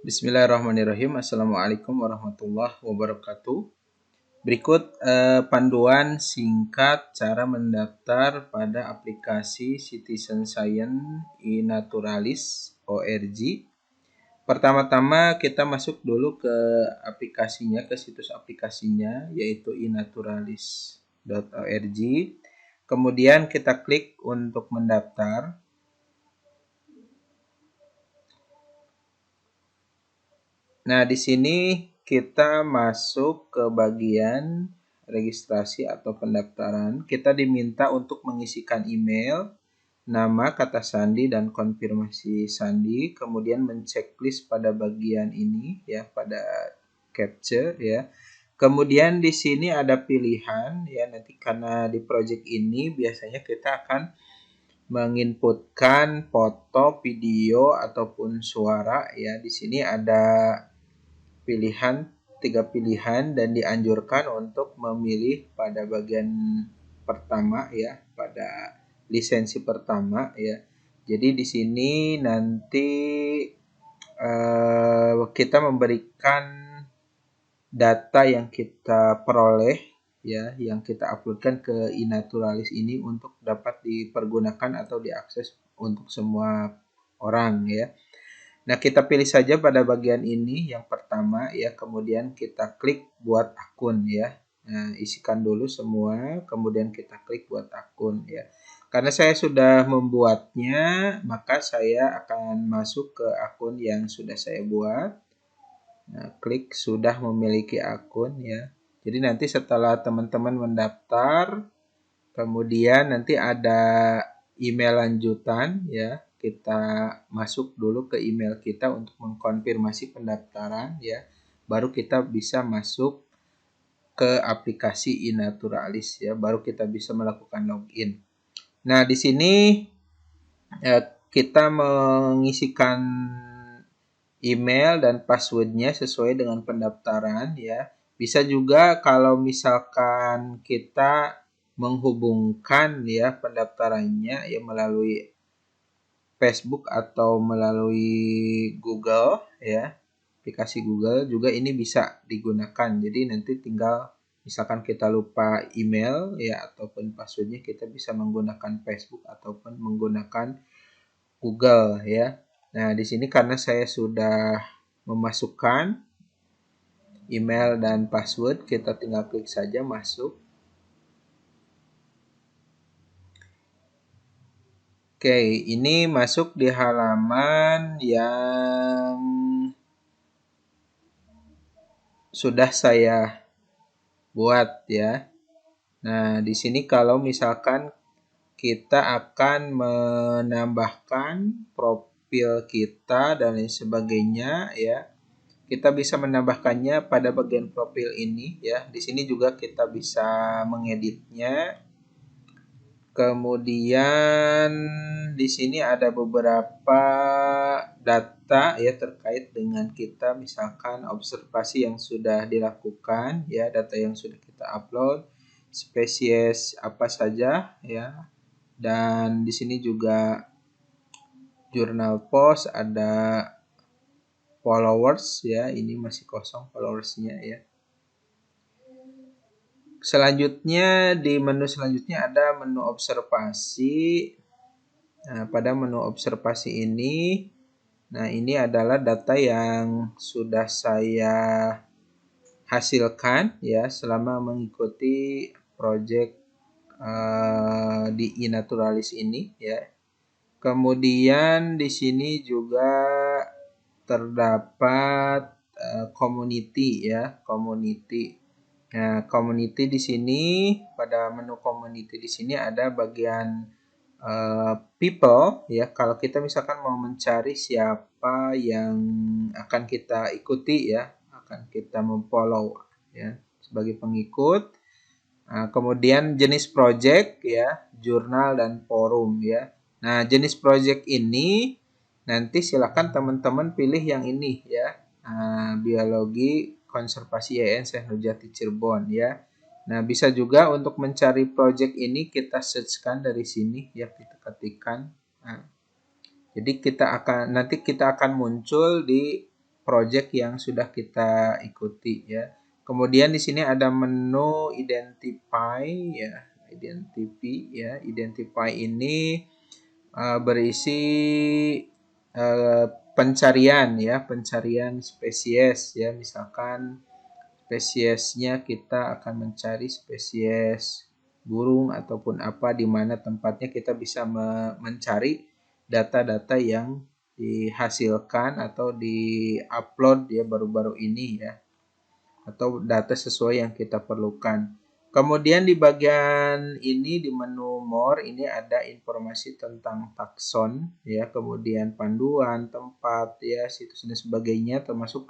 Bismillahirrahmanirrahim. Assalamualaikum warahmatullahi wabarakatuh. Berikut panduan singkat cara mendaftar pada aplikasi Citizen Science iNaturalis ORG. Pertama-tama kita masuk dulu ke aplikasinya, ke situs aplikasinya yaitu inaturalis.org. Kemudian kita klik untuk mendaftar. Nah, di sini kita masuk ke bagian registrasi atau pendaftaran. Kita diminta untuk mengisikan email, nama, kata sandi, dan konfirmasi sandi. Kemudian menceklis pada bagian ini, ya, pada capture, ya. Kemudian di sini ada pilihan, ya, nanti karena di project ini biasanya kita akan menginputkan foto, video, ataupun suara, ya. Di sini ada tiga pilihan dan dianjurkan untuk memilih pada bagian pertama, ya, pada lisensi pertama, ya. Jadi di sini nanti kita memberikan data yang kita peroleh, ya, yang kita uploadkan ke iNaturalis ini untuk dapat dipergunakan atau diakses untuk semua orang, ya. Nah, kita pilih saja pada bagian ini yang pertama, ya, kemudian kita klik buat akun, ya. Nah, isikan dulu semua, kemudian kita klik buat akun, ya. Karena saya sudah membuatnya, maka saya akan masuk ke akun yang sudah saya buat. Nah, klik sudah memiliki akun, ya. Jadi nanti setelah teman-teman mendaftar, kemudian nanti ada email lanjutan, ya. Kita masuk dulu ke email kita untuk mengkonfirmasi pendaftaran, ya. Baru kita bisa masuk ke aplikasi iNaturalis, ya. Baru kita bisa melakukan login. Nah, di sini kita mengisikan email dan passwordnya sesuai dengan pendaftaran, ya. Bisa juga kalau misalkan kita menghubungkan, ya, pendaftarannya, ya, melalui Facebook atau melalui Google, ya, aplikasi Google juga ini bisa digunakan. Jadi nanti tinggal misalkan kita lupa email, ya, ataupun passwordnya, kita bisa menggunakan Facebook ataupun menggunakan Google, ya. Nah, di sini karena saya sudah memasukkan email dan password, kita tinggal klik saja masuk. Oke, ini masuk di halaman yang sudah saya buat, ya. Nah, di sini kalau misalkan kita akan menambahkan profil kita dan lain sebagainya, ya. Kita bisa menambahkannya pada bagian profil ini, ya. Di sini juga kita bisa mengeditnya. Kemudian di sini ada beberapa data, ya, terkait dengan kita, misalkan observasi yang sudah dilakukan, ya, data yang sudah kita upload, spesies apa saja, ya. Dan di sini juga jurnal post, ada followers, ya, ini masih kosong followersnya, ya. Selanjutnya di menu selanjutnya ada menu observasi. Nah, pada menu observasi ini, nah, ini adalah data yang sudah saya hasilkan, ya, selama mengikuti project di iNaturalis ini, ya. Kemudian di sini juga terdapat community, ya, community. Nah, community di sini, pada menu community di sini ada bagian people, ya. Kalau kita misalkan mau mencari siapa yang akan kita ikuti, ya, akan kita memfollow, ya, sebagai pengikut. Nah, kemudian jenis project, ya, jurnal dan forum, ya. Nah, jenis project ini nanti silakan teman-teman pilih yang ini, ya. Biologi konservasi IAIN Syekh Nurjati Cirebon, ya. Nah, bisa juga untuk mencari project ini kita searchkan dari sini, ya, kita ketikkan. Nah, jadi nanti kita akan muncul di project yang sudah kita ikuti ya. Kemudian di sini ada menu identify ya, identify ini berisi pencarian ya, pencarian spesies ya. Misalkan spesiesnya kita akan mencari spesies burung ataupun apa, di mana tempatnya kita bisa mencari data-data yang dihasilkan atau di-upload ya baru-baru ini ya, atau data sesuai yang kita perlukan. Kemudian di bagian ini di menu more ini ada informasi tentang takson ya, kemudian panduan, tempat ya, situs dan sebagainya, termasuk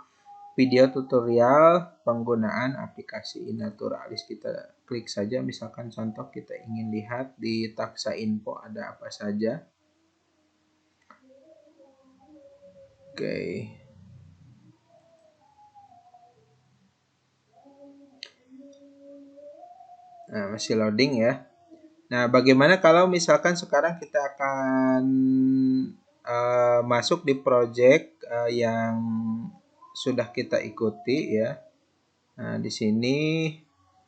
video tutorial penggunaan aplikasi iNaturalis. Kita klik saja, misalkan contoh kita ingin lihat di Taksa Info ada apa saja. Oke. Nah, masih loading ya. Nah, bagaimana kalau misalkan sekarang kita akan masuk di project yang sudah kita ikuti ya. Nah, di sini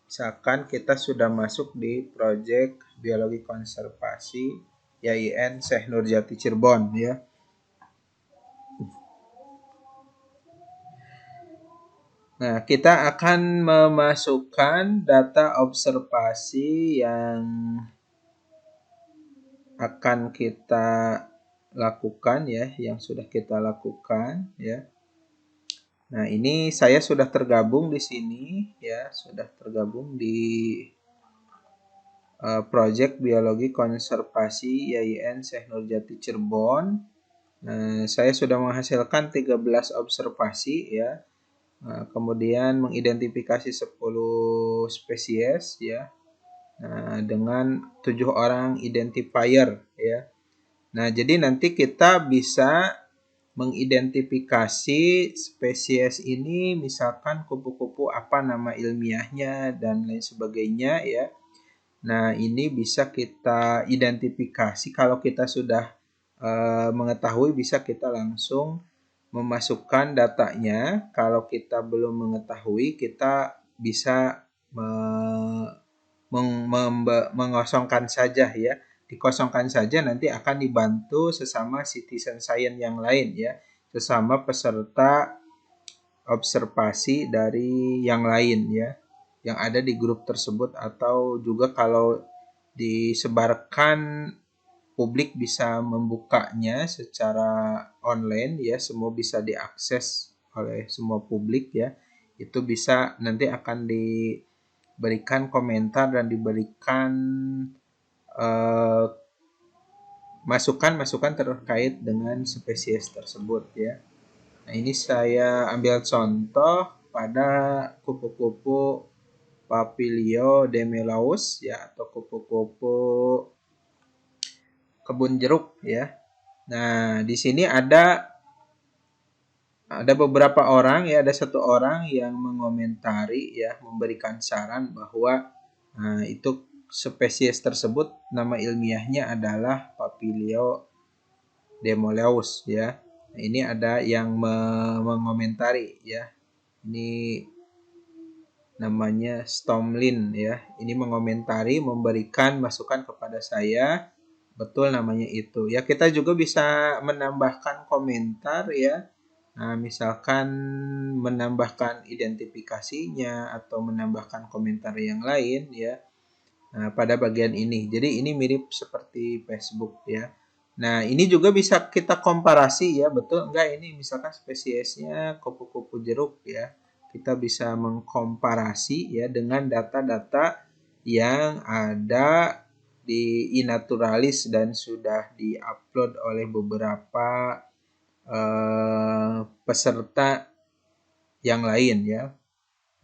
misalkan kita sudah masuk di project biologi konservasi YIN Syekh Nurjati Cirebon ya. Nah, kita akan memasukkan data observasi yang akan kita lakukan ya, yang sudah kita lakukan ya. Nah, ini saya sudah tergabung di sini ya, sudah tergabung di Project Biologi Konservasi YIN Syekh Nurjati Cirebon. Nah, saya sudah menghasilkan 13 observasi ya. Nah, kemudian mengidentifikasi 10 spesies ya. Nah, dengan 7 orang identifier ya. Nah, jadi nanti kita bisa mengidentifikasi spesies ini, misalkan kupu-kupu apa nama ilmiahnya dan lain sebagainya ya. Nah, ini bisa kita identifikasi. Kalau kita sudah mengetahui, bisa kita langsung memasukkan datanya. Kalau kita belum mengetahui, kita bisa mengosongkan saja ya. Dikosongkan saja, nanti akan dibantu sesama citizen science yang lain ya, sesama peserta observasi dari yang lain ya, yang ada di grup tersebut, atau juga kalau disebarkan publik bisa membukanya secara online ya, semua bisa diakses oleh semua publik ya. Itu bisa nanti akan diberikan komentar dan diberikan masukan-masukan terkait dengan spesies tersebut ya. Nah, ini saya ambil contoh pada kupu-kupu Papilio demelaus ya, atau kupu-kupu kebun jeruk ya. Nah, di sini ada beberapa orang ya, ada satu orang yang mengomentari ya, memberikan saran bahwa itu spesies tersebut nama ilmiahnya adalah Papilio demelaus ya. Nah, ini ada yang mengomentari ya. Ini namanya Stormlin ya. Ini mengomentari, memberikan masukan kepada saya, betul namanya itu. Ya, kita juga bisa menambahkan komentar ya. Nah, misalkan menambahkan identifikasinya atau menambahkan komentar yang lain ya. Nah, pada bagian ini. Jadi ini mirip seperti Facebook ya. Nah, ini juga bisa kita komparasi ya, betul enggak ini misalkan spesiesnya kupu-kupu jeruk ya. Kita bisa mengkomparasi ya dengan data-data yang ada di iNaturalis dan sudah diupload oleh beberapa peserta yang lain ya.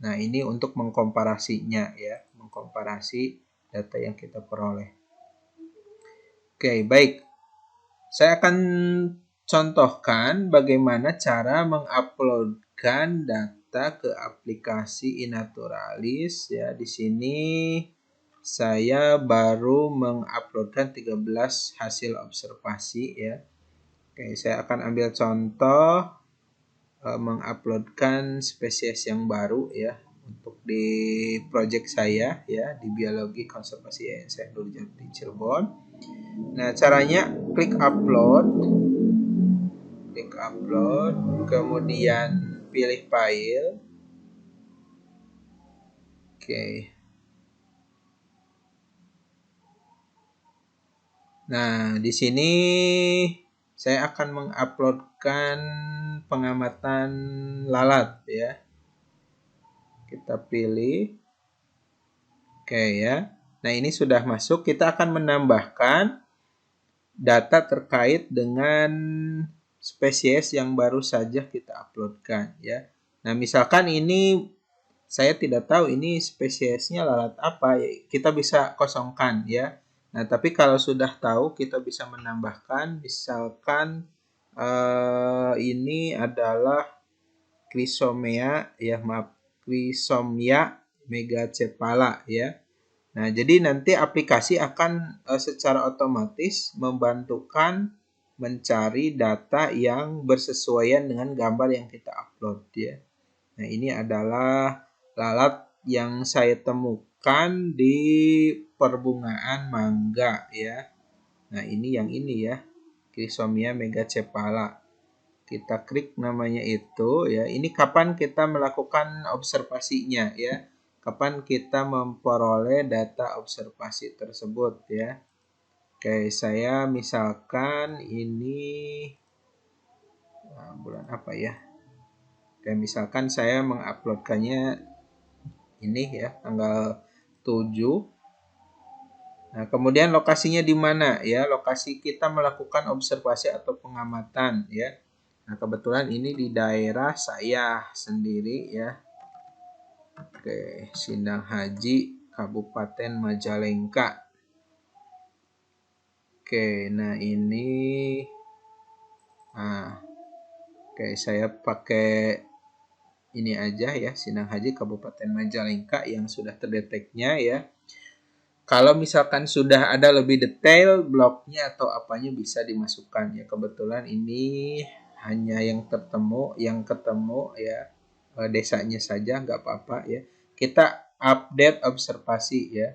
Nah, ini untuk mengkomparasinya ya, mengkomparasi data yang kita peroleh. Oke, baik. Saya akan contohkan bagaimana cara menguploadkan data ke aplikasi iNaturalis ya. Di sini saya baru menguploadkan 13 hasil observasi ya. Oke, saya akan ambil contoh menguploadkan spesies yang baru ya untuk di project saya ya di Biologi Konservasi Yayasan Nurjati Cirebon. Nah, caranya klik upload, kemudian pilih file. Oke. Nah, di sini saya akan menguploadkan pengamatan lalat ya. Kita pilih. Oke ya. Nah, ini sudah masuk. Kita akan menambahkan data terkait dengan spesies yang baru saja kita uploadkan ya. Nah, misalkan ini saya tidak tahu ini spesiesnya lalat apa, ya kita bisa kosongkan ya. Nah, tapi kalau sudah tahu kita bisa menambahkan misalkan ini adalah Chrysomia ya, maaf, Chrysomia megacephala ya. Nah, jadi nanti aplikasi akan secara otomatis membantukan mencari data yang bersesuaian dengan gambar yang kita upload ya. Nah, ini adalah lalat yang saya temukan di perbungaan mangga ya. Nah, ini yang ini ya, Chrysomia megacephala. Kita klik namanya itu ya. Ini kapan kita melakukan observasinya ya. Kapan kita memperoleh data observasi tersebut ya. Oke, saya misalkan ini bulan apa ya. Oke, misalkan saya menguploadkannya ini ya, tanggal 7. Nah, kemudian lokasinya di mana ya? Lokasi kita melakukan observasi atau pengamatan ya. Nah, kebetulan ini di daerah saya sendiri ya. Oke, Sindang Haji, Kabupaten Majalengka. Oke, nah ini oke, saya pakai ini aja ya, Sindang Haji Kabupaten Majalengka yang sudah terdeteknya ya. Kalau misalkan sudah ada lebih detail blognya atau apanya bisa dimasukkan ya. Kebetulan ini hanya yang ketemu ya desanya saja, nggak apa-apa ya. Kita update observasi ya.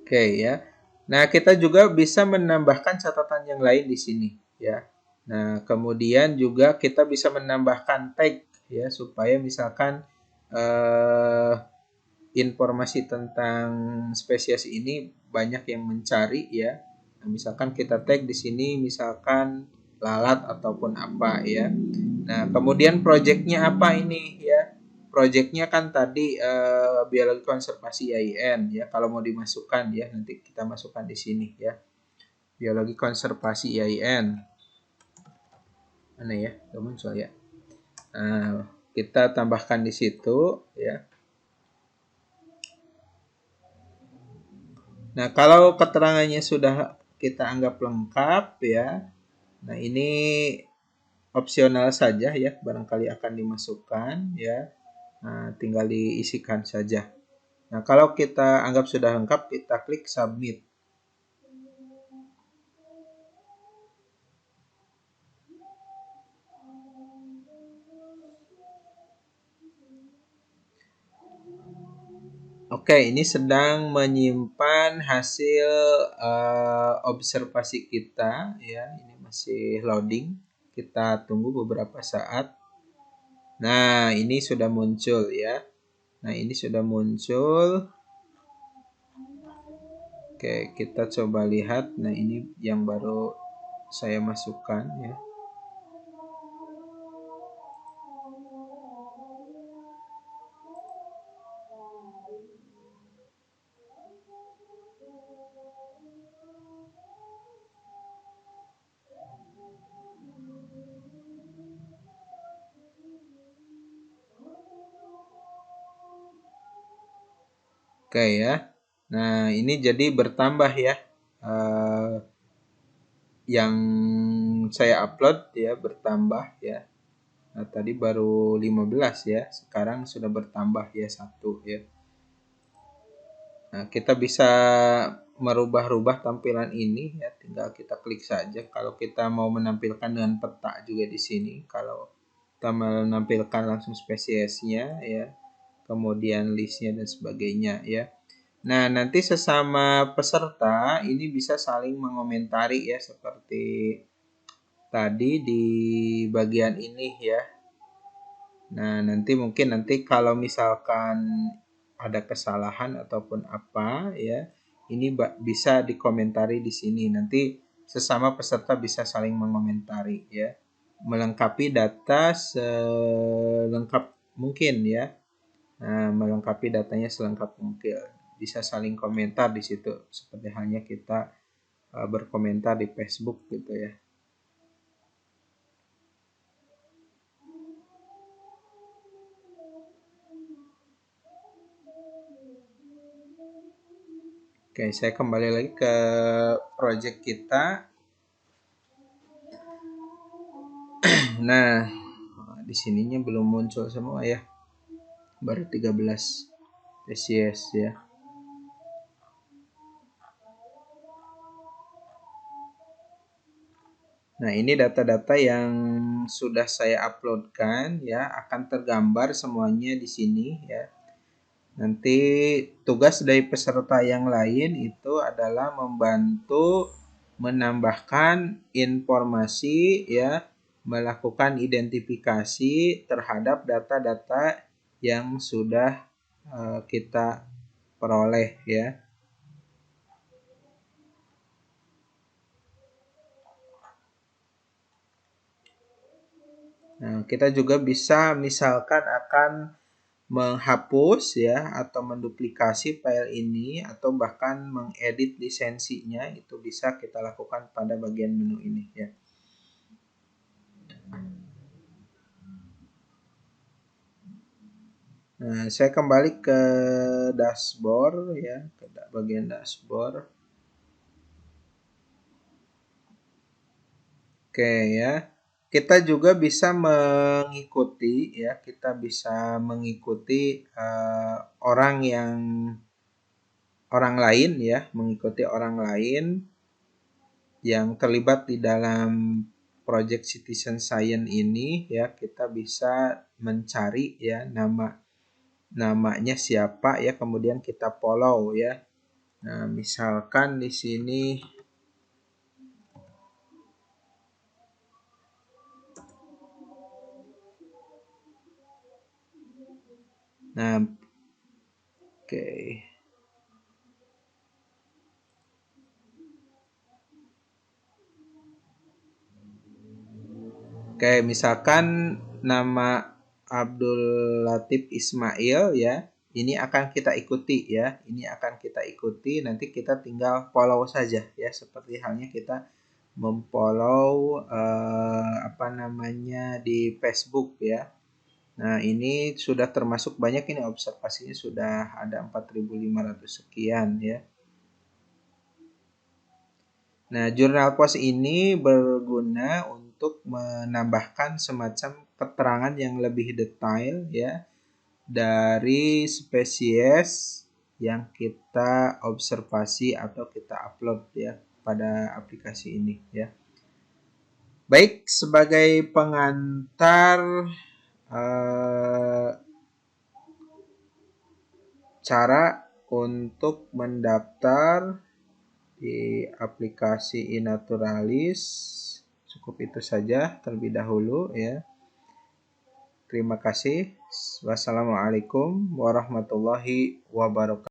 Oke ya. Nah, kita juga bisa menambahkan catatan yang lain di sini ya. Nah, kemudian juga kita bisa menambahkan tag ya supaya misalkan informasi tentang spesies ini banyak yang mencari ya. Nah, misalkan kita tag di sini misalkan lalat ataupun apa ya. Nah, kemudian proyeknya apa ini ya? Proyeknya kan tadi biologi konservasi IAIN ya. Kalau mau dimasukkan ya nanti kita masukkan di sini ya. Biologi konservasi IAIN. Mana ya? Udah muncul ya. Nah, kita tambahkan di situ ya. Nah, kalau keterangannya sudah kita anggap lengkap ya. Nah, ini opsional saja ya, barangkali akan dimasukkan ya. Nah, tinggal diisikan saja. Nah, kalau kita anggap sudah lengkap, kita klik submit. Oke, ini sedang menyimpan hasil observasi kita ya. Ini masih loading. Kita tunggu beberapa saat. Nah, ini sudah muncul ya. Nah, ini sudah muncul. Oke, kita coba lihat. Nah, ini yang baru saya masukkan ya. Oke ya. Nah, ini jadi bertambah ya. Yang saya upload ya bertambah ya. Nah, tadi baru 15 ya. Sekarang sudah bertambah ya 1 ya. Nah, kita bisa merubah-rubah tampilan ini ya. Tinggal kita klik saja. Kalau kita mau menampilkan dengan peta juga di sini. Kalau kita menampilkan langsung spesiesnya ya, kemudian listnya dan sebagainya ya. Nah, nanti sesama peserta ini bisa saling mengomentari ya, seperti tadi di bagian ini ya. Nah, nanti kalau misalkan ada kesalahan ataupun apa ya, ini bisa dikomentari di sini. Nanti sesama peserta bisa saling mengomentari ya, melengkapi data selengkap mungkin ya. Nah, melengkapi datanya selengkap mungkin. Bisa saling komentar di situ, seperti halnya kita berkomentar di Facebook gitu ya. Oke, saya kembali lagi ke project kita. Nah, di sininya belum muncul semua ya. Baru 13 spesies ya. Nah, ini data-data yang sudah saya uploadkan ya, akan tergambar semuanya di sini ya. Nanti tugas dari peserta yang lain itu adalah membantu menambahkan informasi ya, melakukan identifikasi terhadap data-data yang sudah kita peroleh ya. Nah, kita juga bisa misalkan akan menghapus ya atau menduplikasi file ini atau bahkan mengedit lisensinya, itu bisa kita lakukan pada bagian menu ini ya. Nah, saya kembali ke dashboard ya, ke bagian dashboard. Oke ya. Kita juga bisa mengikuti ya, kita bisa mengikuti orang lain ya, mengikuti orang lain yang terlibat di dalam project citizen science ini ya. Kita bisa mencari ya namanya siapa ya, kemudian kita follow ya. Nah, misalkan di sini nah oke. Oke, misalkan nama Abdul Latif Ismail ya. Ini akan kita ikuti ya. Ini akan kita ikuti, nanti kita tinggal follow saja ya, seperti halnya kita memfollow di Facebook ya. Nah, ini sudah termasuk banyak, ini observasinya sudah ada 4.500 sekian ya. Nah, jurnal pos ini berguna untuk menambahkan semacam keterangan yang lebih detail ya dari spesies yang kita observasi atau kita upload ya pada aplikasi ini ya. Baik, sebagai pengantar cara untuk mendaftar di aplikasi iNaturalis cukup itu saja terlebih dahulu ya. Terima kasih. Wassalamualaikum warahmatullahi wabarakatuh.